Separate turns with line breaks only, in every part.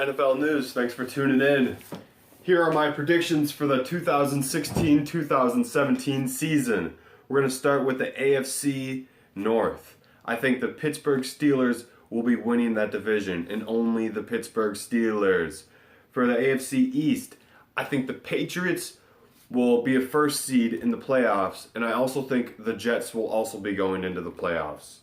NFL News, thanks for tuning in. Here are my predictions for the 2016-2017 season. We're going to start with the AFC North. I think the Pittsburgh Steelers will be winning that division, and only the Pittsburgh Steelers. For the AFC East, I think the Patriots will be a first seed in the playoffs, and I also think the Jets will also be going into the playoffs.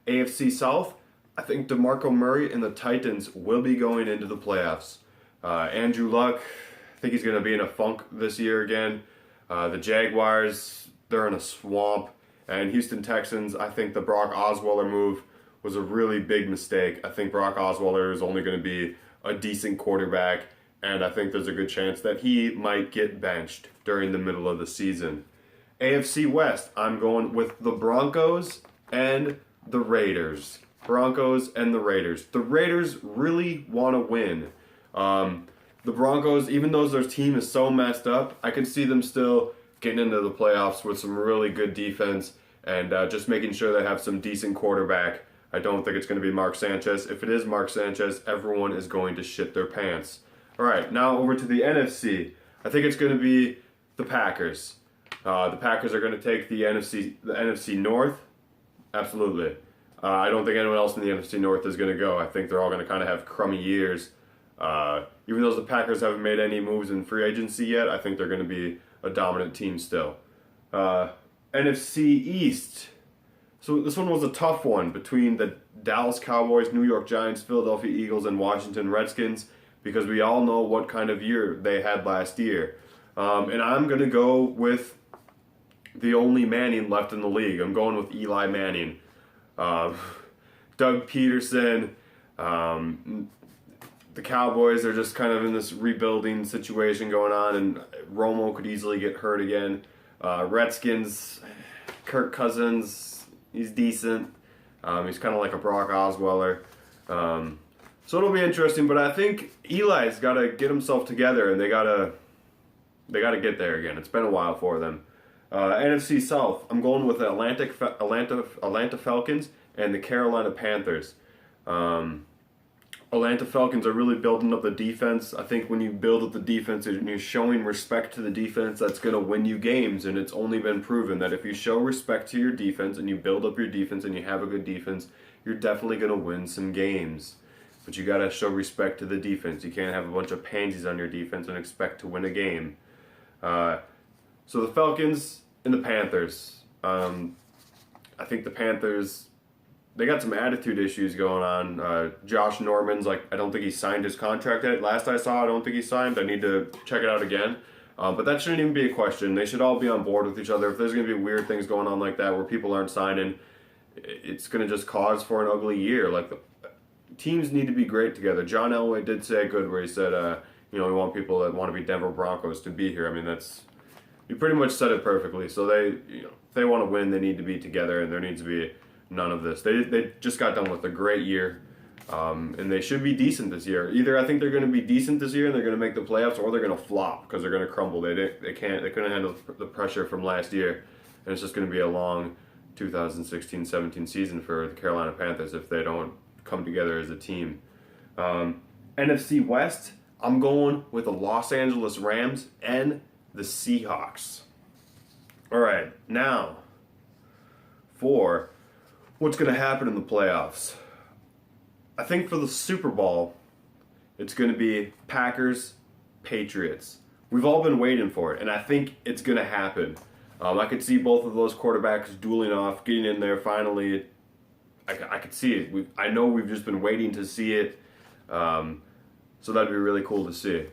AFC South, I think DeMarco Murray and the Titans will be going into the playoffs. Andrew Luck, I think he's going to be in a funk this year again. The Jaguars, they're in a swamp. And Houston Texans, I think the Brock Osweiler move was a really big mistake. I think Brock Osweiler is only going to be a decent quarterback, and I think there's a good chance that he might get benched during the middle of the season. AFC West, I'm going with the Broncos and the Raiders. Broncos and the Raiders. The Raiders really want to win. The Broncos, even though their team is so messed up, I could see them still getting into the playoffs with some really good defense and just making sure they have some decent quarterback. I don't think it's going to be Mark Sanchez. If it is Mark Sanchez, everyone is going to shit their pants. All right, now over to the NFC. I think it's going to be the Packers. The Packers are going to take the NFC North. Absolutely. I don't think anyone else in the NFC North is going to go. I think they're all going to kind of have crummy years. Even though the Packers haven't made any moves in free agency yet, I think they're going to be a dominant team still. NFC East. So this one was a tough one between the Dallas Cowboys, New York Giants, Philadelphia Eagles, and Washington Redskins, because we all know what kind of year they had last year. And I'm going to go with the only Manning left in the league. I'm going with Eli Manning. Doug Peterson, the Cowboys are just kind of in this rebuilding situation going on, and Romo could easily get hurt again. Redskins, Kirk Cousins, he's decent. He's kind of like a Brock Osweiler. So it'll be interesting, but I think Eli's got to get himself together, and they got to get there again. It's been a while for them. NFC South, I'm going with the Atlanta Falcons and the Carolina Panthers. Atlanta Falcons are really building up the defense. I think when you build up the defense and you're showing respect to the defense, that's going to win you games. And it's only been proven that if you show respect to your defense and you build up your defense and you have a good defense, you're definitely going to win some games. But you got to show respect to the defense. You can't have a bunch of pansies on your defense and expect to win a game. So the Falcons and the Panthers. I think the Panthers, they got some attitude issues going on. Josh Norman's I don't think he signed his contract yet. Last I saw, I don't think he signed. I need to check it out again. But that shouldn't even be a question. They should all be on board with each other. If there's going to be weird things going on like that where people aren't signing, it's going to just cause for an ugly year. The teams need to be great together. John Elway did say good where he said, we want people that want to be Denver Broncos to be here. I mean, you pretty much said it perfectly. So if they want to win, they need to be together, and there needs to be none of this. They just got done with a great year, and they should be decent this year. Either I think they're going to be decent this year and they're going to make the playoffs, or they're going to flop because they're going to crumble. They couldn't handle the pressure from last year, and it's just going to be a long 2016-17 season for the Carolina Panthers if they don't come together as a team. NFC West, I'm going with the Los Angeles Rams and the Seahawks. All right, now for what's going to happen in the playoffs. I think for the Super Bowl, it's going to be Packers, Patriots. We've all been waiting for it, and I think it's going to happen. I could see both of those quarterbacks dueling off, getting in there finally. I could see it. I know we've just been waiting to see it, so that'd be really cool to see.